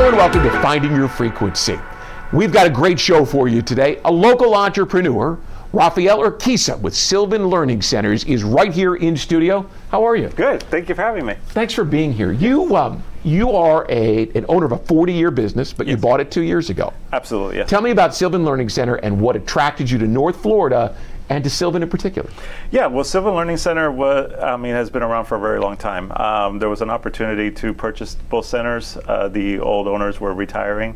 Hello and welcome to Finding Your Frequency. We've got a great show for you today. A local entrepreneur, Rafael Urquizas with Sylvan Learning Centers, is right here in studio. How are you? Good. Thank you for having me. Thanks for being here. You are an owner of a 40-year business, but you bought it 2 years ago. Absolutely, yes. Tell me about Sylvan Learning Center and what attracted you to North Florida and to Sylvan in particular. Yeah, well, Sylvan Learning Center has been around for a very long time. There was an opportunity to purchase both centers. The old owners were retiring.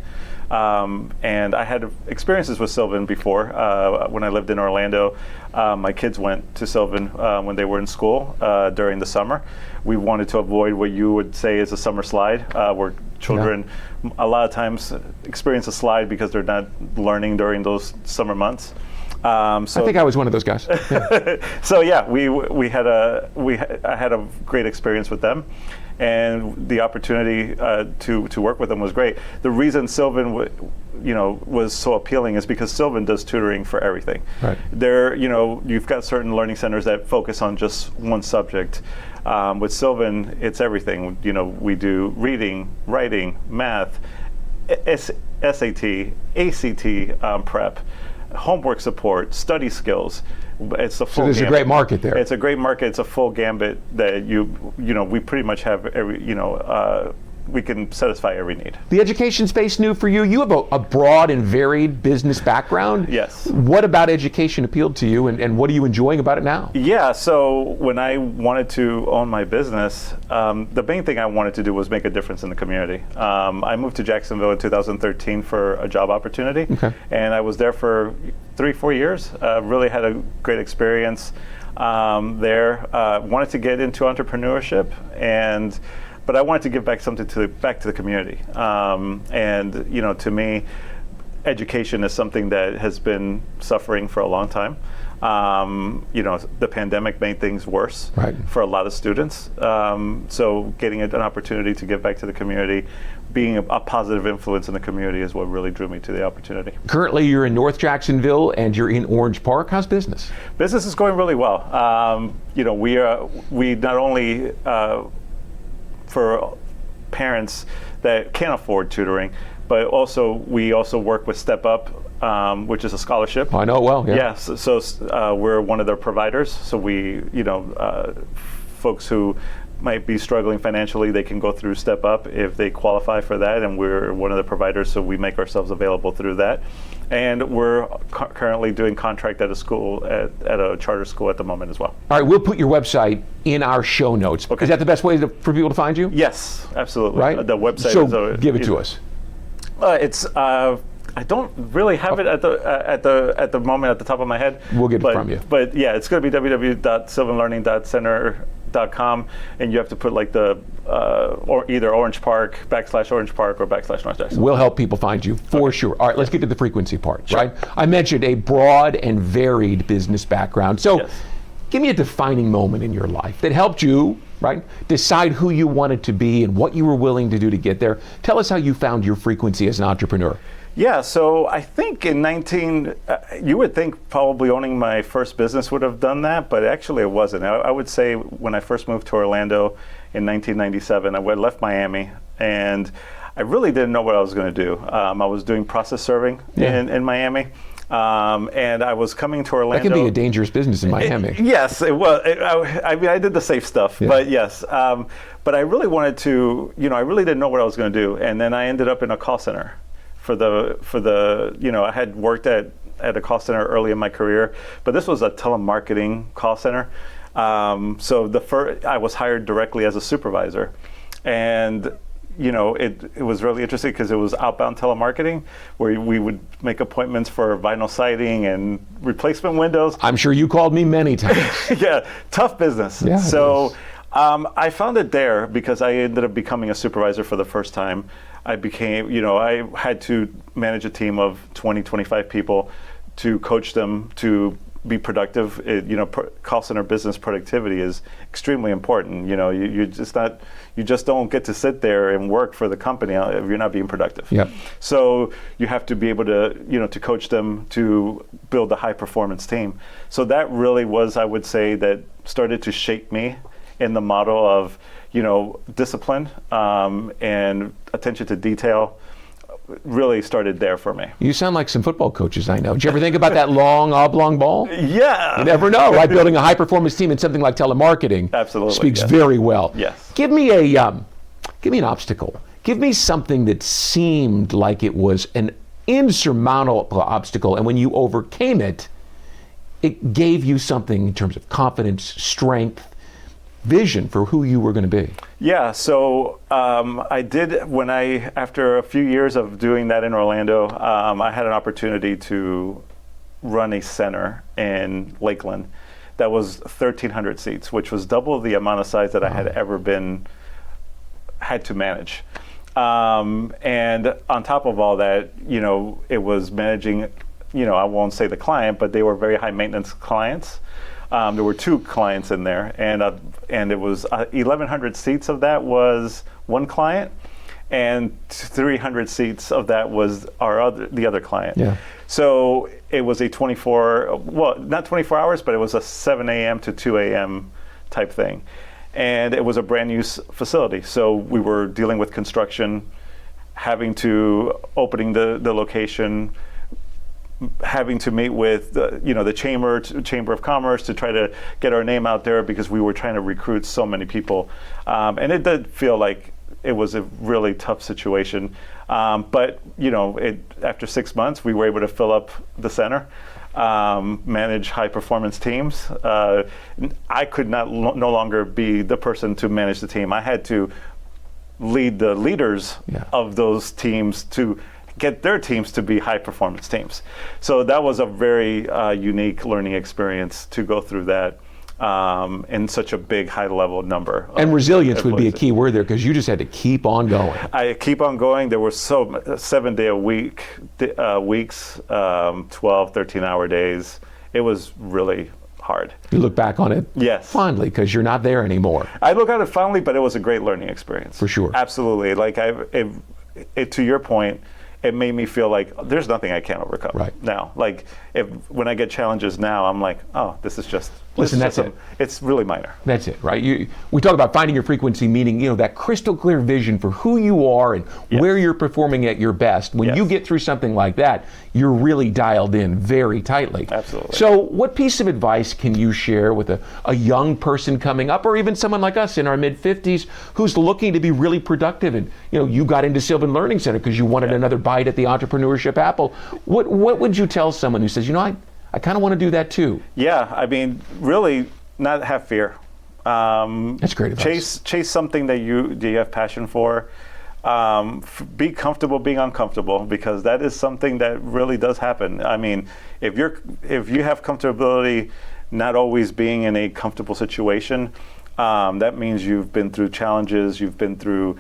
And I had experiences with Sylvan before. When I lived in Orlando, my kids went to Sylvan when they were in school during the summer. We wanted to avoid what you would say is a summer slide, where children a lot of times experience a slide because they're not learning during those summer months. I think I was one of those guys. So yeah, I had a great experience with them, and the opportunity to work with them was great. The reason Sylvan was so appealing is because Sylvan does tutoring for everything. Right. You've got certain learning centers that focus on just one subject. With Sylvan, it's everything. We do reading, writing, math, SAT, ACT prep, homework support, study skills. It's a full. So there's gambit. A great market there. It's a great market. It's a full gambit that we pretty much have every we can satisfy every need. The education space new for you. You have a broad and varied business background. Yes. What about education appealed to you, and what are you enjoying about it now? Yeah, so when I wanted to own my business, the main thing I wanted to do was make a difference in the community. I moved to Jacksonville in 2013 for a job opportunity, and I was there for 3-4 years. Really had a great experience there. Wanted to get into entrepreneurship, but I wanted to give back something back to the community. To me, education is something that has been suffering for a long time. The pandemic made things worse for a lot of students. So getting an opportunity to give back to the community, being a positive influence in the community is what really drew me to the opportunity. Currently, you're in North Jacksonville and you're in Orange Park. How's business? Business is going really well. We not only for parents that can't afford tutoring, but we also work with Step Up, which is a scholarship. I know it well. Yeah. Yes. So we're one of their providers. So folks who might be struggling financially, they can go through Step Up if they qualify for that, and we're one of the providers, so we make ourselves available through that. And we're currently doing contract at a school, at a charter school at the moment as well. All right, we'll put your website in our show notes. Okay. Is that the best way for people to find you? Yes, absolutely. Right? The website so give it to us. It's I don't really have it at the moment at the top of my head. We'll get it from you. But yeah, it's going to be www.sylvanlearning.center, and you have to put like the or either Orange Park / Orange Park or / North Jacksonville. We'll help people find you for sure. All right, let's get to the frequency part. Sure. Right? I mentioned a broad and varied business background. So give me a defining moment in your life that helped you, decide who you wanted to be and what you were willing to do to get there. Tell us how you found your frequency as an entrepreneur. Yeah, so I think in you would think probably owning my first business would have done that, but actually it wasn't. I would say when I first moved to Orlando in 1997, I left Miami, and I really didn't know what I was going to do. I was doing process serving in Miami. And I was coming to Orlando. That can be a dangerous business in Miami. Yes, it was. I did the safe stuff, but yes. But I really wanted to, I really didn't know what I was going to do. And then I ended up in a call center I had worked at a call center early in my career, but this was a telemarketing call center. So I was hired directly as a supervisor. And it was really interesting because it was outbound telemarketing where we would make appointments for vinyl siding and replacement windows. I'm sure you called me many times. Yeah, tough business. Yeah, so I found it there because I ended up becoming a supervisor for the first time. I had to manage a team of 20, 25 people to coach them to be productive. Call center business productivity is extremely important. You just don't get to sit there and work for the company if you're not being productive. Yep. So you have to be able to, to coach them to build a high performance team. So that really was, I would say, that started to shape me in the model of, discipline and attention to detail really started there for me. You sound like some football coaches I know. Did you ever think about that long oblong ball? Yeah. You never know, right? Building a high-performance team in something like telemarketing absolutely speaks very well. Yes. Give me an obstacle. Give me something that seemed like it was an insurmountable obstacle, and when you overcame it, it gave you something in terms of confidence, strength, vision for who you were going to be. Yeah, so I did, after a few years of doing that in Orlando, I had an opportunity to run a center in Lakeland that was 1,300 seats, which was double the amount of size that I had ever had to manage. And on top of all that, it was managing, I won't say the client, but they were very high maintenance clients. There were 2 clients in there, and it was 1,100 seats of that was one client, and 300 seats of that was the other client. Yeah. So it was a not 24 hours, but it was a 7 a.m. to 2 a.m. type thing. And it was a brand new facility. So we were dealing with construction, opening the location, having to meet with the Chamber of Commerce to try to get our name out there because we were trying to recruit so many people. And it did feel like it was a really tough situation. But after 6 months, we were able to fill up the center, manage high performance teams. I could no longer be the person to manage the team. I had to lead the leaders of those teams to get their teams to be high performance teams. So that was a very unique learning experience to go through that in such a big high level number. And resilience would be a key word there because you just had to keep on going. I keep on going. There were 7-day-a-week weeks, 12, 13-hour days. It was really hard. You look back on it fondly because you're not there anymore. I look at it fondly, but it was a great learning experience. For sure. Absolutely. Like to your point, it made me feel like there's nothing I can't overcome now. Like when I get challenges now, I'm like, oh, this is just. Listen, that's it. It's really minor. That's it, right? We talk about finding your frequency, meaning that crystal clear vision for who you are and where you're performing at your best. When you get through something like that, you're really dialed in very tightly. Absolutely. So, what piece of advice can you share with a young person coming up, or even someone like us in our mid-50s who's looking to be really productive? And you got into Sylvan Learning Center because you wanted another bite at the entrepreneurship apple. What would you tell someone who says, I kind of want to do that too? Yeah, I mean, really not have fear. That's great advice. Chase something that you have passion for. Be comfortable being uncomfortable, because that is something that really does happen. I mean, if you have comfortability not always being in a comfortable situation, that means you've been through challenges, you've been through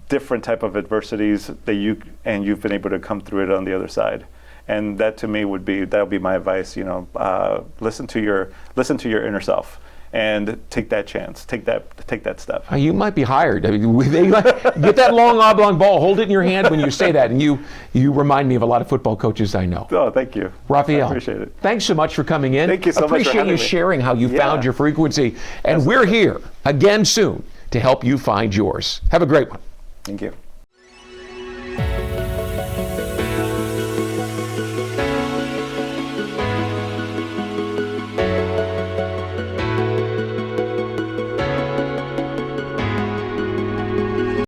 different type of adversities that you've been able to come through it on the other side. And that to me would be my advice. Listen to your inner self and take that chance, take that step. You might be hired. I mean, get that long oblong ball, hold it in your hand when you say that, and you remind me of a lot of football coaches I know. Oh, thank you, Rafael. I appreciate it. Thanks so much for coming in. Thank you so much for having me. Appreciate you sharing how you found your frequency, and we're here again soon to help you find yours. Have a great one. Thank you.